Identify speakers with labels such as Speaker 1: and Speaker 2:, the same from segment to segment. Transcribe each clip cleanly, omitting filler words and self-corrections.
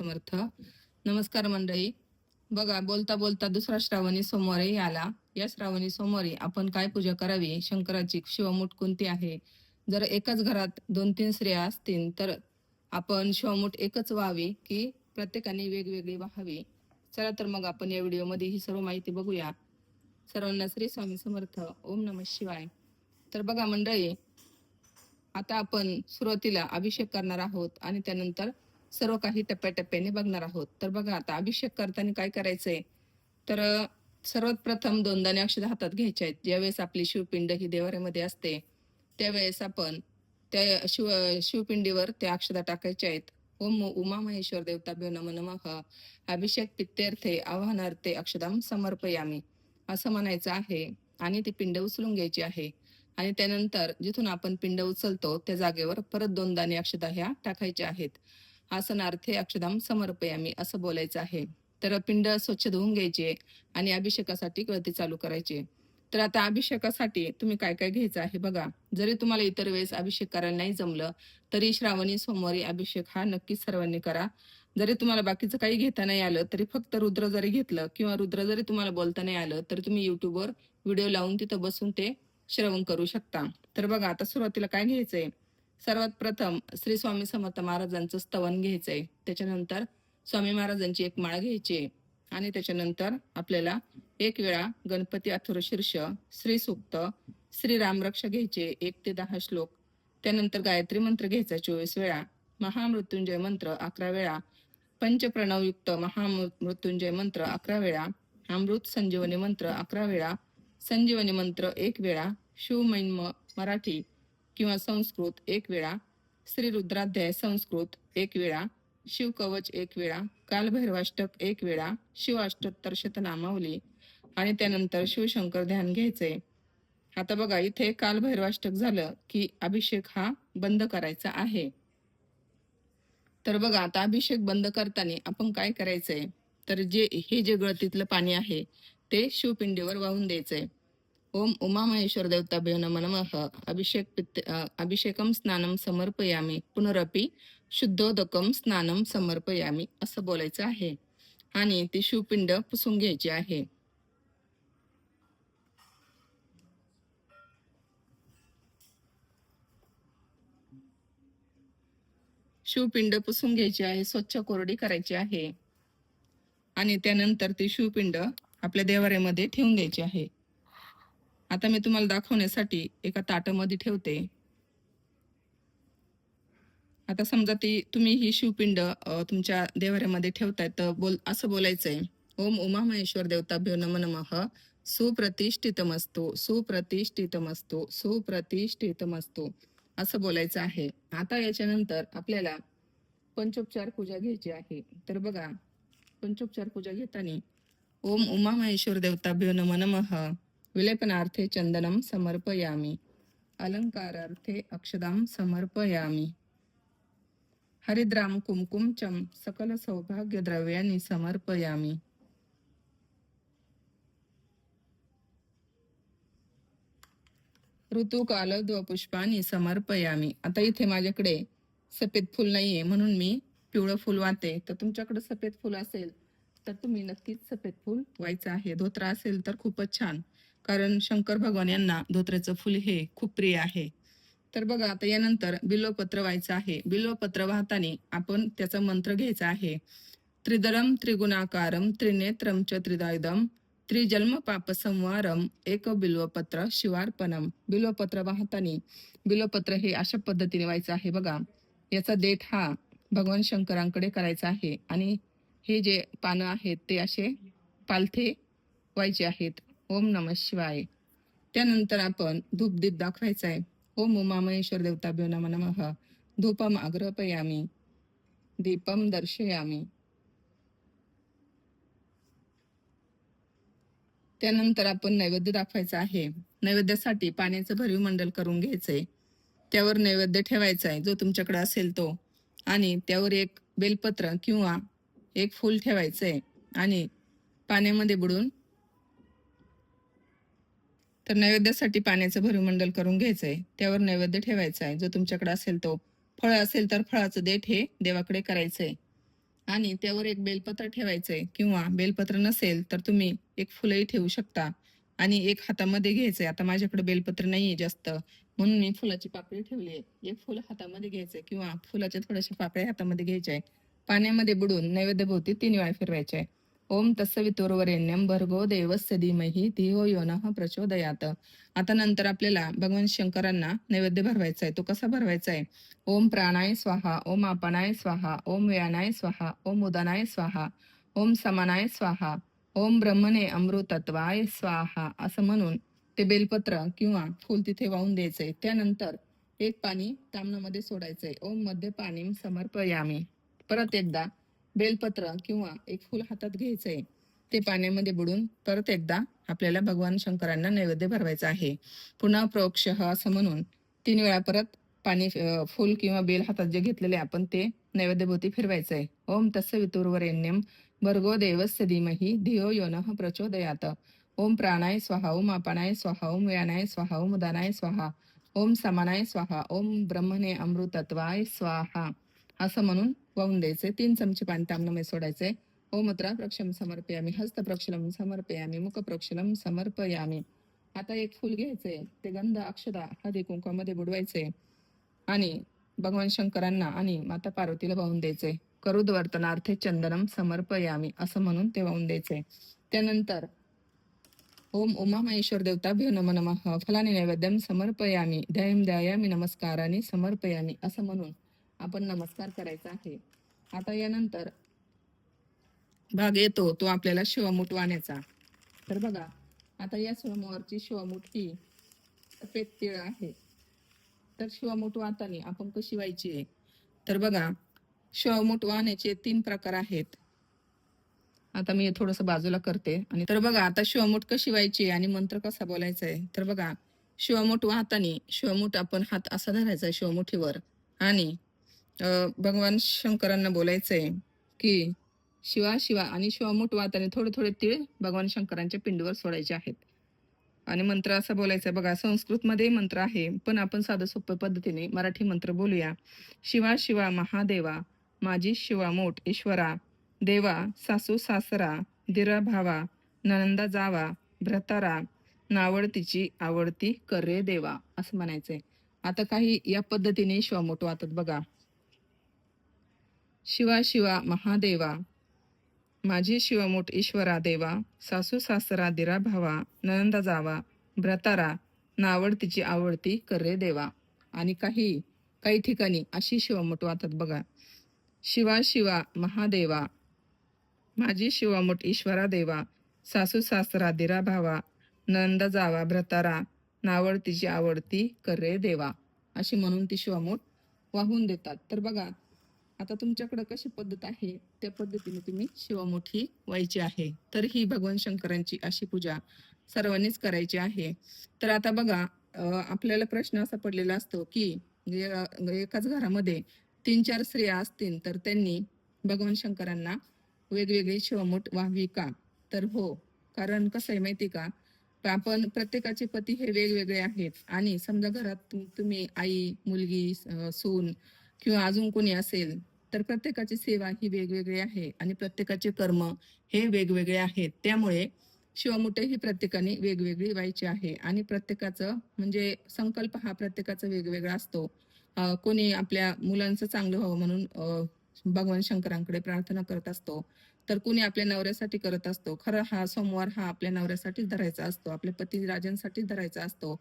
Speaker 1: समर्थ. नमस्कार मंडळी. बघा, बोलता बोलता दुसरा श्रावणी सोमवारही आला. या श्रावणी सोमवारी आपण काय पूजा करावी, शंकराची शिवमूठ कोणती आहे? जर एकाच घरात 2-3 स्त्रिया असतील तर आपण शिवमूठ एकच व्हावी की प्रत्येकाने वेगवेगळी व्हावी? चला तर मग आपण या व्हिडिओमध्ये ही सर्व माहिती बघूया. सर्वांना श्री स्वामी समर्थ. ओम नमः शिवाय. तर बघा मंडळी, आता आपण सुरुवातीला अभिषेक करणार आहोत आणि त्यानंतर सर्व काही टप्प्याटप्प्याने बघणार आहोत. तर बघा, आता अभिषेक करताना काय करायचंय, तर सर्वात प्रथम 2 दाणे अक्षता हातात घ्यायचे आहेत. ज्यावेळेस आपली शिवपिंड ही देवाऱ्यामध्ये असते त्यावेळेस आपण त्या शिवपिंडीवर त्या अक्षता टाकायच्या आहेत. ओम उमा महेश्वर देवताभ्यो नमः नमः. अभिषेक पित्यर्थे आवाहनार्थे अक्षदाम समर्पयामी असं म्हणायचं आहे आणि ती पिंड उचलून घ्यायची आहे. आणि त्यानंतर जिथून आपण पिंड उचलतो त्या जागेवर परत 2 दाणे अक्षता ह्या टाकायच्या आहेत. आसनार्थे अक्षदाम समर्पयामी असं बोलायचं आहे. तर पिंड स्वच्छ धुवून घ्यायची आणि अभिषेकासाठी गळती चालू करायची. तर आता अभिषेकासाठी तुम्ही काय काय घ्यायचं आहे बघा. जरी तुम्हाला इतर वेळेस अभिषेक करायला नाही जमलं तरी श्रावणी सोमवारी अभिषेक हा नक्कीच सर्वांनी करा. जरी तुम्हाला बाकीचं काही घेता नाही आलं तरी फक्त रुद्र जरी घेतलं किंवा रुद्र जरी तुम्हाला बोलता नाही आलं तर तुम्ही युट्यूबवर व्हिडिओ लावून तिथं बसून ते श्रवण करू शकता. तर बघा, आता सुरुवातीला काय घ्यायचंय, सर्वात प्रथम श्री स्वामी समर्थ महाराजांचं स्तवन घ्यायचंय. त्याच्यानंतर स्वामी महाराजांची एक माळ घ्यायची आणि त्याच्यानंतर आपल्याला 1 वेळा गणपती अथर्वशीर्ष, श्री सूक्त, श्री रामरक्षा घ्यायचे 1 ते 10 श्लोक. त्यानंतर गायत्री मंत्र घ्यायचा 24 वेळा, महामृत्युंजय मंत्र 11 वेळा, पंचप्रणवयुक्त महामृत्युंजय मंत्र 11 वेळा, अमृत संजीवनी मंत्र 11 वेळा, संजीवनी मंत्र 1 वेळा, शिवमहिम मराठी किंवा संस्कृत 1 वेळा, श्री रुद्राध्याय संस्कृत 1 वेळा, शिवकवच 1 वेळा, कालभैरवाष्टक 1 वेळा, शिवाष्टोत्तर शतनामावली आणि त्यानंतर शिवशंकर ध्यान घ्यायचंय. आता बघा, इथे कालभैरवाष्टक झालं की अभिषेक हा बंद करायचा आहे. तर बघा, आता अभिषेक बंद करताना आपण काय करायचंय, तर हे जे गळतीतलं पाणी आहे ते शिवपिंडीवर वाहून द्यायचंय. ओम उमा महेश्वर देवताभ्यो नमः नमः. अभिषेकम स्नानम समर्पयामी पुनरपि शुद्धोदकम स्नानम समर्पयामी असं बोलायचं आहे आणि ती शिवपिंड पुसून घ्यायची आहे. शिवपिंड पुसून घ्यायची आहे, स्वच्छ कोरडी करायची आहे आणि त्यानंतर ती शिवपिंड आपल्या देवाऱ्यामध्ये ठेवून द्यायची आहे. आता मी तुम्हाला दाखवण्यासाठी एका ताटामध्ये ठेवते. आता समजा तुम्ही ही शिवपिंड तुमच्या देवाऱ्यामध्ये ठेवताय तर असं बोलायचंय, ओम उमा महेश्वर देवताभ्यो नमः नमः. सुप्रतिष्ठितमस्तु सुप्रतिष्ठितमस्तु सुप्रतिष्ठितमस्तु असं बोलायचं आहे. आता याच्यानंतर आपल्याला पंचोपचार पूजा घ्यायची आहे. तर बघा, पंचोपचार पूजा घेताना ओम उमा महेश्वर देवताभ्यो नमः नमः. विलेपनार्थे चंदनम समर्पयामी, अलंकारार्थे अक्षदाम समर्पयामी, हरिद्राम कुमकुम चम सकल सौभाग्य द्रव्यानी समर्पयामी. ऋतुकाल पुष्पानी समर्पयामी. आता इथे माझ्याकडे सफेद फुल नाहीये म्हणून मी पिवळं फुल वाहते. तर तुमच्याकडे सफेद फुल असेल तर तुम्ही नक्कीच सफेद फुल व्हायचं आहे. धोत्रा असेल तर खूपच छान, कारण शंकर भगवान यांना धोत्र्याचं फुल हे खूप प्रिय आहे. तर बघा, आता यानंतर बिल्वपत्र व्हायचं आहे. बिल्वपत्र वाहताना आपण त्याचा मंत्र घ्यायचा आहे. त्रिदलम त्रिगुणाकारम त्रिनेत्रम च त्रिदायुधम त्रिजन्म पाप संवारम एक बिल्वपत्र शिवार्पणम. बिल्वपत्र वाहताना बिल्वपत्र हे अशा पद्धतीने व्हायचं आहे. बघा, याचा देठ हा भगवान शंकरांकडे करायचा आहे आणि हे जे पानं आहेत ते असे पालथे व्हायचे आहेत. ओम नमः शिवाय. त्यानंतर आपण धूपदीप दाखवायचा आहे. ओम उमा महेश्वर देवताभ्यो नमः नमः. धूपम अग्रपयामी, दीपम दर्शयामी. त्यानंतर आपण नैवेद्य दाखवायचा आहे. नैवेद्यासाठी पाण्याचं भरीव मंडल करून घ्यायचंय. त्यावर नैवेद्य ठेवायचा आहे जो तुमच्याकडे असेल तो, आणि त्यावर एक बेलपत्र किंवा एक फूल ठेवायचंय आणि पाण्यामध्ये बुडून तर नैवेद्यासाठी पाण्याचं भरीव मंडल करून घ्यायचंय. त्यावर नैवेद्य ठेवायचा आहे जो तुमच्याकडे असेल तो. फळ असेल तर फळाचं देठ हे देवाकडे करायचंय आणि त्यावर एक बेलपत्र ठेवायचंय किंवा बेलपत्र नसेल तर तुम्ही एक फुलंही ठेवू शकता आणि एक हातामध्ये घ्यायचंय. आता माझ्याकडे बेलपत्र नाहीये जास्त म्हणून मी फुलाची पाकळी ठेवली आहे. एक फुल हातामध्ये घ्यायचंय किंवा फुलाच्या थोड्याशा पाकळ्या हातामध्ये घ्यायच्या आहे. पाण्यामध्ये बुडवून नैवेद्यभोवती 3 वेळा फिरवायचे आहे. ओम तत्सवितुर्वरेण्यं भर्गो देवस्य धीमहि धियो यो नः प्रचोदयात. आता नंतर आपल्याला भगवान शंकरांना नैवेद्य भरवायचा आहे. तो कसा भरवायचा आहे? ओम प्राणाय स्वाहा, ओम अपानाय स्वाहा, ओम व्यानाय स्वाहा, ओम उदानाय स्वाहा, ओम समानाय स्वाहा, ओम ब्रह्मणे अमृतत्वाय स्वाहा असं म्हणून ते बेलपत्र किंवा फूल तिथे वाहून द्यायचंय. त्यानंतर एक पाणी तामणामध्ये सोडायचंय. ओम मध्ये पाणी समर्पयामी. परत एकदा बेलपत्र किंवा एक फूल हातात घ्यायचंय. ते पाण्यामध्ये बुडून परत एकदा आपल्याला भगवान शंकरांना नैवेद्य भरवायचा आहे. पुन्हा प्रोक्षः असं म्हणून 3 वेळा परत पाणी फूल किंवा बेल हातात जे घेतलेले आपण ते नैवेद्यभोवती फिरवायचंय. ओम तस्य वितुर्वरेण्यं भर्गो देवस्य धीमहि धियो यो नः प्रचोदयात. ओम प्राणाय स्वाहा, ओम अपानाय स्वाहा, ओम व्यानाय स्वाहा, ओम उदानाय स्वाहा, ओम समानाय स्वाहा, ओम ब्रह्मणे अमृतत्वाय स्वाहा असं म्हणून वाहून द्यायचे. 3 चमचे पाणी तांबण्यामध्ये सोडायचे. ओमत्रा प्रक्षम समर्पयामी, हस्त प्रक्षलम समर्पयामी, मुख प्रक्षलम समर्पयामी. आता एक फुल घ्यायचंय. ते गंध अक्षदा हळदी कुंकामध्ये बुडवायचे आणि भगवान शंकरांना आणि माता पार्वतीला वाहून द्यायचे. करुद्वर्तनार्थे चंदनम समर्पयामी असं म्हणून ते वाहून द्यायचे. त्यानंतर ओम उमामहेश्वर देवताभ्यो नमः नमः फलानि नैवेद्यम समर्पयामी ध्यायम ध्यायामी नमस्काराने समर्पयामी असं म्हणून आपण नमस्कार करायचा आहे. आता यानंतर भाग येतो तो आपल्याला शिवमूठ वाहण्याचा. तर बघा, आता या सोमवारची शिवमूठ ही सफेद तीळ आहे. तर शिवमूठ वाहताना आपण कशी व्हायची आहे? तर बघा, शिवमूठ वाहण्याचे 3 प्रकार आहेत. आता मी थोडंसं बाजूला करते आणि तर बघा आता शिवमूठ कशी व्हायची आणि मंत्र कसा बोलायचा आहे. तर बघा, शिवमूठ वाहताना शिवमूठ आपण हात असा धरायचा आहे शिवमुठीवर आणि भगवान शंकरांना बोलायचंय की शिवा शिवा आणि शिवमूठ वाहताना थोडे थोडे तीळ भगवान शंकरांच्या पिंडीवर सोडायचे आहेत. आणि मंत्र असा बोलायचा आहे. बघा, संस्कृतमध्ये मंत्र आहे पण आपण साधं सोप्या पद्धतीने मराठी मंत्र बोलूया. शिवा शिवा महादेवा माझी शिवामूठ ईश्वरा देवा सासू सासरा दिरा भावा नंदा जावा भ्रतारा नावडतीची आवडती करे देवा असं म्हणायचंय. आता काही या पद्धतीने शिवामूठ वाहतात बघा. शिवा शिवा महादेवा माझी शिवमूठ ईश्वरा देवा सासू सासरा दिरा भावा नंदा जावा भ्रतारा नावडतीची आवडती करे देवा. आणि काही काही ठिकाणी अशी शिवमूठ वाहतात बघा. शिवा शिवा महादेवा माझी शिवमूठ ईश्वरा देवा सासू सासरा दिरा भावा नंदा जावा भ्रतारा नावडतीची आवडती करे देवा अशी म्हणून ती शिवमूठ वाहून देतात. तर बघा, आता तुमच्याकडे कशी पद्धत आहे त्या पद्धतीने तुम्ही शिवमूठ ही व्हायची आहे. तर ही भगवान शंकरांची अशी पूजा सर्वांनीच करायची आहे. तर आता बघा, आपल्याला प्रश्न असा पडलेला असतो की एकाच घरामध्ये 3-4 स्त्रिया असतील तर त्यांनी भगवान शंकरांना वेगवेगळी शिवमूठ व्हावी का? तर हो, कारण कसं आहे माहिती का, आपण प्रत्येकाचे पती हे वेगवेगळे आहेत आणि समजा घरात तुम्ही आई, मुलगी, सून किंवा अजून कोणी असेल तर प्रत्येकाची सेवा ही वेगवेगळी आहे आणि प्रत्येकाचे कर्म हे वेगवेगळे आहेत. त्यामुळे शिवमुठ ही प्रत्येकाने वेगवेगळी व्हायची आहे आणि प्रत्येकाचं म्हणजे संकल्प हा प्रत्येकाचा वेगवेगळा असतो. कोणी आपल्या मुलांचं चांगलं व्हावं म्हणून भगवान शंकरांकडे प्रार्थना करत असतो, तर कुणी आपल्या नवऱ्यासाठी करत असतो. खरं हा सोमवार हा आपल्या नवऱ्यासाठीच धरायचा असतो, आपल्या पती राजांसाठीच धरायचा असतो.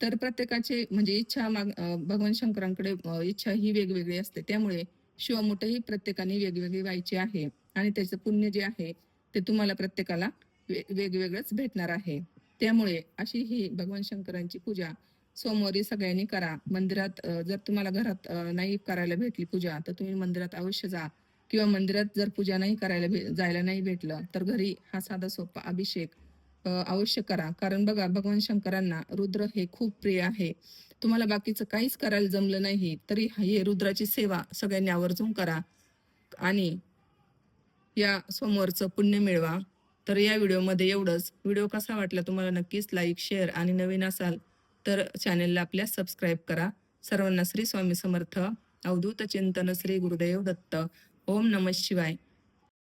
Speaker 1: तर प्रत्येकाची म्हणजे इच्छा भगवान शंकरांकडे इच्छा ही वेगवेगळी असते. त्यामुळे शिवमुठ ही प्रत्येकाने वेगवेगळी व्हायची आहे आणि त्याचं पुण्य जे आहे ते तुम्हाला प्रत्येकाला वेगवेगळंच भेटणार आहे. त्यामुळे अशी ही भगवान शंकरांची पूजा सोमवारी सगळ्यांनी करा. मंदिरात जर तुम्हाला घरात नाही करायला भेटली पूजा तर तुम्ही मंदिरात अवश्य जा किंवा मंदिरात जर पूजा नाही करायला जायला नाही भेटलं तर घरी हा साधा सोपा अभिषेक अवश्य करा. कारण बघा, भगवान शंकरांना रुद्र हे खूप प्रिय आहे. तुम्हाला बाकीचं काहीच करायला जमलं नाही तरी हे रुद्राची सेवा सगळ्यांनी आवर्जून करा आणि या सोमवारचं पुण्य मिळवा. तर या व्हिडिओमध्ये एवढंच. व्हिडिओ कसा वाटला तुम्हाला नक्कीच लाईक, शेअर आणि नवीन असाल तर चॅनेलला आपल्या सबस्क्राईब करा. सर्वांना श्री स्वामी समर्थ. अवधूत चिंतन श्री गुरुदेव दत्त. ओम नमः शिवाय.